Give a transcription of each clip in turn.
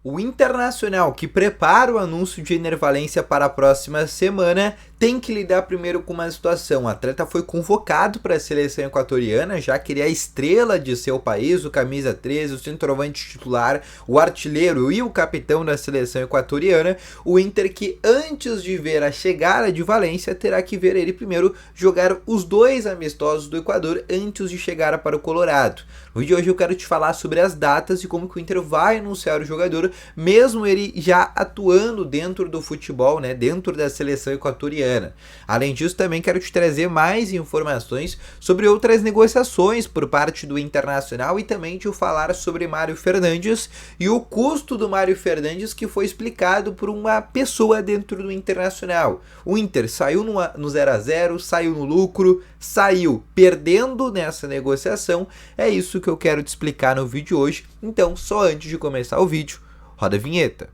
O Internacional, que prepara o anúncio de Ener Valencia para a próxima semana, tem que lidar primeiro com uma situação. O atleta foi convocado para a seleção equatoriana, já que ele é a estrela de seu país, o camisa 13, o centroavante titular, o artilheiro e o capitão da seleção equatoriana. O Inter, que antes de ver a chegada de Valencia, terá que ver ele primeiro jogar os dois amistosos do Equador antes de chegar para o Colorado. No vídeo de hoje eu quero te falar sobre as datas e como que o Inter vai anunciar o jogador, mesmo ele já atuando dentro do futebol, né, dentro da seleção equatoriana. Além disso, também quero te trazer mais informações sobre outras negociações por parte do Internacional e também te falar sobre Mário Fernandes e o custo do Mário Fernandes, que foi explicado por uma pessoa dentro do Internacional. O Inter saiu no 0 a 0, saiu no lucro, saiu perdendo nessa negociação. É isso que eu quero te explicar no vídeo de hoje. Então, só antes de começar o vídeo, roda a vinheta.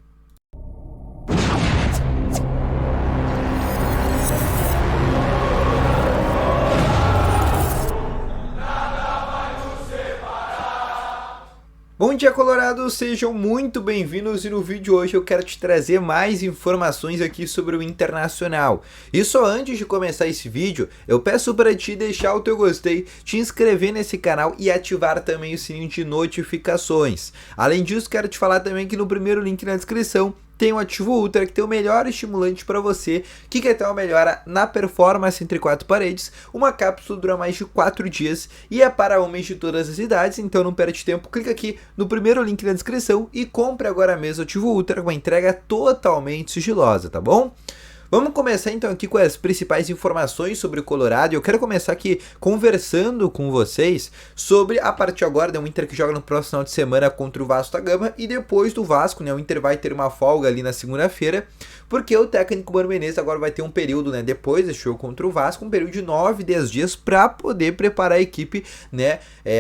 Bom dia, Colorado! Sejam muito bem-vindos e no vídeo de hoje eu quero te trazer mais informações aqui sobre o Internacional. E só antes de começar esse vídeo, eu peço para ti deixar o teu gostei, te inscrever nesse canal e ativar também o sininho de notificações. Além disso, quero te falar também que no primeiro link na descrição tem o Ativo Ultra, que tem o melhor estimulante para você que quer ter uma melhora na performance entre quatro paredes. Uma cápsula dura mais de 4 dias e é para homens de todas as idades, então não perde tempo, clica aqui no primeiro link na descrição e compre agora mesmo o Ativo Ultra com uma entrega totalmente sigilosa, tá bom? Vamos começar então aqui com as principais informações sobre o Colorado. Eu quero começar aqui conversando com vocês sobre a partir agora do Inter que joga no próximo final de semana contra o Vasco da Gama e depois do Vasco, né? O Inter vai ter uma folga ali na segunda-feira, porque o técnico Mano Menezes agora vai ter um período, né? Depois desse jogo contra o Vasco, um período de 9, 10 dias para poder preparar a equipe, né?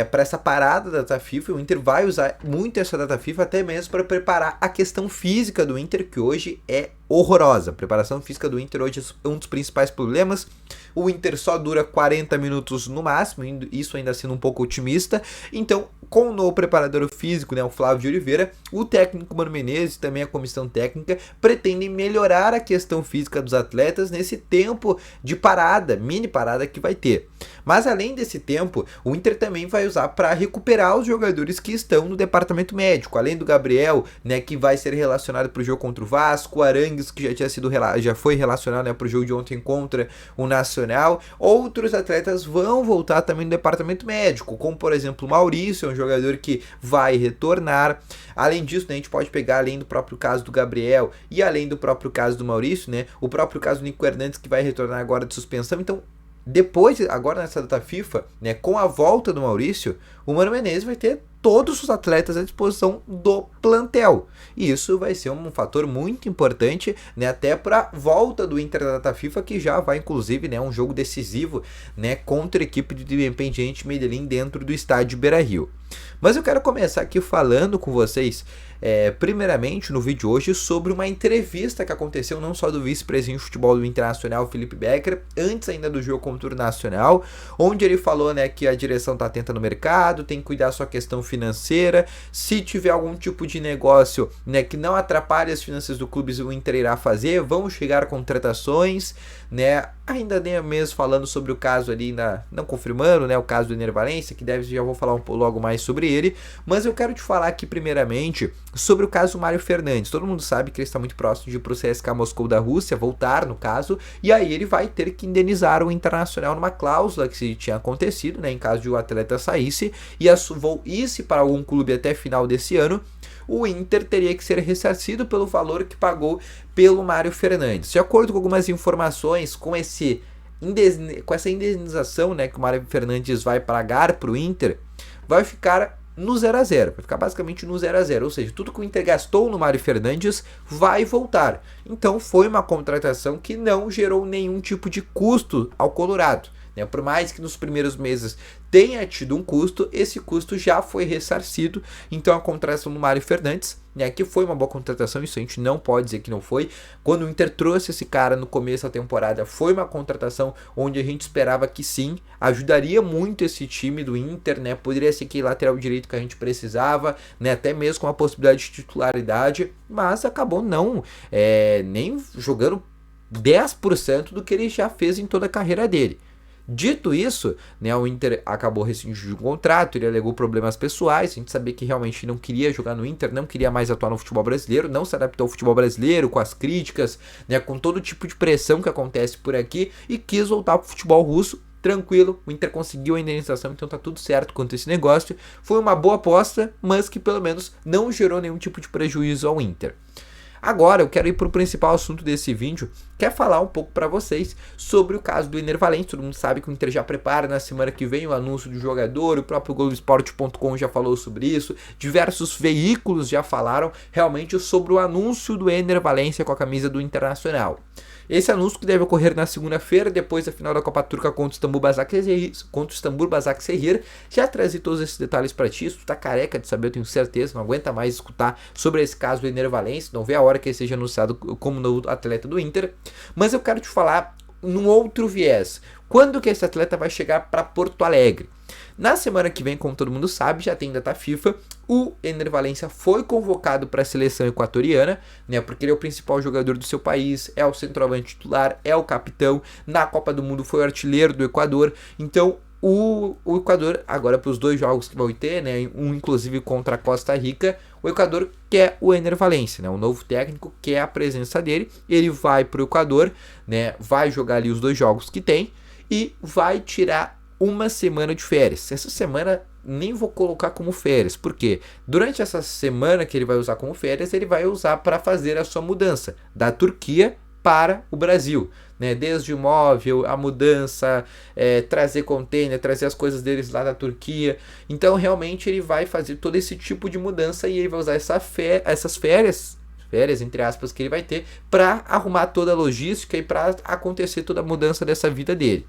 Para essa parada da data FIFA. O Inter vai usar muito essa data FIFA até mesmo para preparar a questão física do Inter, que hoje é horrorosa. A preparação física do Inter hoje é um dos principais problemas. O Inter só dura 40 minutos no máximo, isso ainda sendo um pouco otimista. Então, com o novo preparador físico, né, o Flávio de Oliveira, o técnico Mano Menezes e também a comissão técnica pretendem melhorar a questão física dos atletas nesse tempo de parada, mini parada que vai ter. Mas além desse tempo, o Inter também vai usar para recuperar os jogadores que estão no departamento médico, além do Gabriel, né, que vai ser relacionado para o jogo contra o Vasco, o Arangues, que já foi relacionado, né, para o jogo de ontem contra o Nacional. Outros atletas vão voltar também no departamento médico, como por exemplo o Maurício, é um jogador que vai retornar. Além disso, né, a gente pode pegar, além do próprio caso do Gabriel e além do próprio caso do Maurício, né, o próprio caso do Nico Hernandes, que vai retornar agora de suspensão. Então, depois, agora nessa data FIFA, né, com a volta do Maurício, o Mano Menezes vai ter todos os atletas à disposição do plantel. E isso vai ser um fator muito importante, né, até para a volta do Inter da data FIFA, que já vai, inclusive, né, um jogo decisivo, né, contra a equipe do Independiente Medellín dentro do estádio Beira-Rio. Mas eu quero começar aqui falando com vocês, primeiramente no vídeo de hoje, sobre uma entrevista que aconteceu não só do vice-presidente de futebol do Internacional, Felipe Becker, antes ainda do jogo contra o Nacional, onde ele falou, né, que a direção está atenta no mercado, tem que cuidar da sua questão financeira, se tiver algum tipo de negócio, né, que não atrapalhe as finanças do clube, o Inter irá fazer, vão chegar contratações, né, ainda nem mesmo falando sobre o caso ali, não confirmando, né, o caso do Ener Valencia, que já vou falar logo mais sobre ele, mas eu quero te falar aqui primeiramente sobre o caso do Mário Fernandes. Todo mundo sabe que ele está muito próximo de ir para o CSKA Moscou da Rússia, voltar no caso, e aí ele vai ter que indenizar o Internacional numa cláusula que tinha acontecido, né, em caso de o atleta saísse e isse para algum clube até final desse ano, o Inter teria que ser ressarcido pelo valor que pagou pelo Mário Fernandes. De acordo com algumas informações, com essa indenização, né, que o Mário Fernandes vai pagar para o Inter, vai ficar no 0 a 0, vai ficar basicamente no 0 a 0, ou seja, tudo que o Inter gastou no Mário Fernandes vai voltar. Então foi uma contratação que não gerou nenhum tipo de custo ao Colorado. Por mais que nos primeiros meses tenha tido um custo, esse custo já foi ressarcido. Então a contratação do Mário Fernandes, né, que foi uma boa contratação, isso a gente não pode dizer que não foi. Quando o Inter trouxe esse cara no começo da temporada, foi uma contratação onde a gente esperava que sim, ajudaria muito esse time do Inter, né, poderia ser aquele lateral direito que a gente precisava, né, até mesmo com a possibilidade de titularidade, mas acabou não, nem jogando 10% do que ele já fez em toda a carreira dele. Dito isso, né, o Inter acabou rescindindo o contrato, ele alegou problemas pessoais, a gente sabia que realmente não queria jogar no Inter, não queria mais atuar no futebol brasileiro, não se adaptou ao futebol brasileiro, com as críticas, né, com todo tipo de pressão que acontece por aqui, e quis voltar para o futebol russo. Tranquilo, o Inter conseguiu a indenização, então tá tudo certo quanto a esse negócio. Foi uma boa aposta, mas que pelo menos não gerou nenhum tipo de prejuízo ao Inter. Agora eu quero ir para o principal assunto desse vídeo, que é falar um pouco para vocês sobre o caso do Ener Valencia. Todo mundo sabe que o Inter já prepara na semana que vem o anúncio do jogador, o próprio Globoesporte.com já falou sobre isso, diversos veículos já falaram realmente sobre o anúncio do Ener Valencia com a camisa do Internacional. Esse anúncio que deve ocorrer na segunda-feira, depois da final da Copa Turca contra o Istanbul Basaksehir. Já trazi todos esses detalhes para ti, se tu tá careca de saber, eu tenho certeza, não aguenta mais escutar sobre esse caso do Ener Valencia, não vê a hora que ele seja anunciado como novo atleta do Inter. Mas eu quero te falar num outro viés. Quando que esse atleta vai chegar para Porto Alegre? Na semana que vem, como todo mundo sabe, já tem data FIFA, o Ener Valencia foi convocado para a seleção equatoriana, né, porque ele é o principal jogador do seu país, é o centroavante titular, é o capitão, na Copa do Mundo foi o artilheiro do Equador, então o Equador, agora para os 2 jogos que vai ter, né, um inclusive contra a Costa Rica, o Equador quer o Ener Valencia, né, o novo técnico quer a presença dele, ele vai para o Equador, né, vai jogar ali os 2 jogos que tem e vai tirar uma semana de férias. Essa semana nem vou colocar como férias, porque durante essa semana que ele vai usar como férias, ele vai usar para fazer a sua mudança da Turquia para o Brasil, né? Desde o móvel, a mudança, trazer container, trazer as coisas deles lá da Turquia. Então realmente ele vai fazer todo esse tipo de mudança e ele vai usar essas férias entre aspas que ele vai ter para arrumar toda a logística e para acontecer toda a mudança dessa vida dele.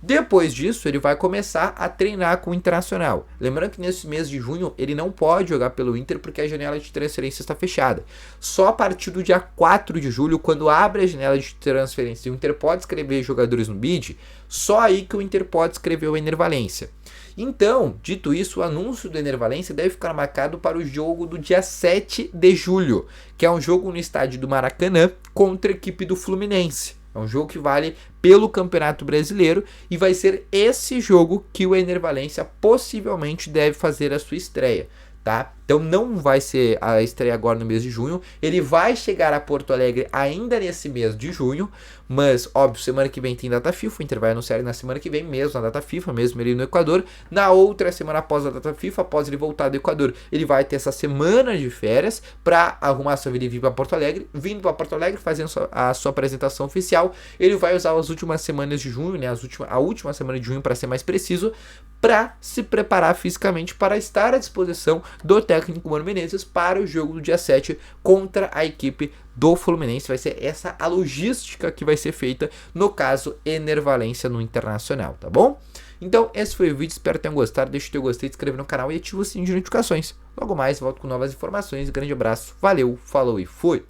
Depois disso, ele vai começar a treinar com o Internacional. Lembrando que nesse mês de junho ele não pode jogar pelo Inter porque a janela de transferência está fechada. Só a partir do dia 4 de julho, quando abre a janela de transferência e o Inter pode escrever jogadores no bid, só aí que o Inter pode escrever o Ener Valencia. Então, dito isso, o anúncio do Ener Valencia deve ficar marcado para o jogo do dia 7 de julho, que é um jogo no estádio do Maracanã contra a equipe do Fluminense. É um jogo que vale pelo Campeonato Brasileiro e vai ser esse jogo que o Ener Valencia possivelmente deve fazer a sua estreia, tá? Então não vai ser a estreia agora no mês de junho, ele vai chegar a Porto Alegre ainda nesse mês de junho, mas óbvio, semana que vem tem data FIFA, o Inter vai anunciar ele na semana que vem mesmo, na data FIFA, mesmo ele no Equador. Na outra semana após a data FIFA, após ele voltar do Equador, ele vai ter essa semana de férias para arrumar sua vida e vir para Porto Alegre. Vindo para Porto Alegre, fazendo a sua apresentação oficial, ele vai usar as últimas semanas de junho, né, a última semana de junho para ser mais preciso, para se preparar fisicamente para estar à disposição do técnico Mano Menezes para o jogo do dia 7 contra a equipe do Fluminense. Vai ser essa a logística que vai ser feita no caso Ener Valencia no Internacional, tá bom? Então esse foi o vídeo, espero que tenham gostado, deixa o teu gostei, se inscreve no canal e ativa o sininho de notificações. Logo mais volto com novas informações, grande abraço, valeu, falou e fui!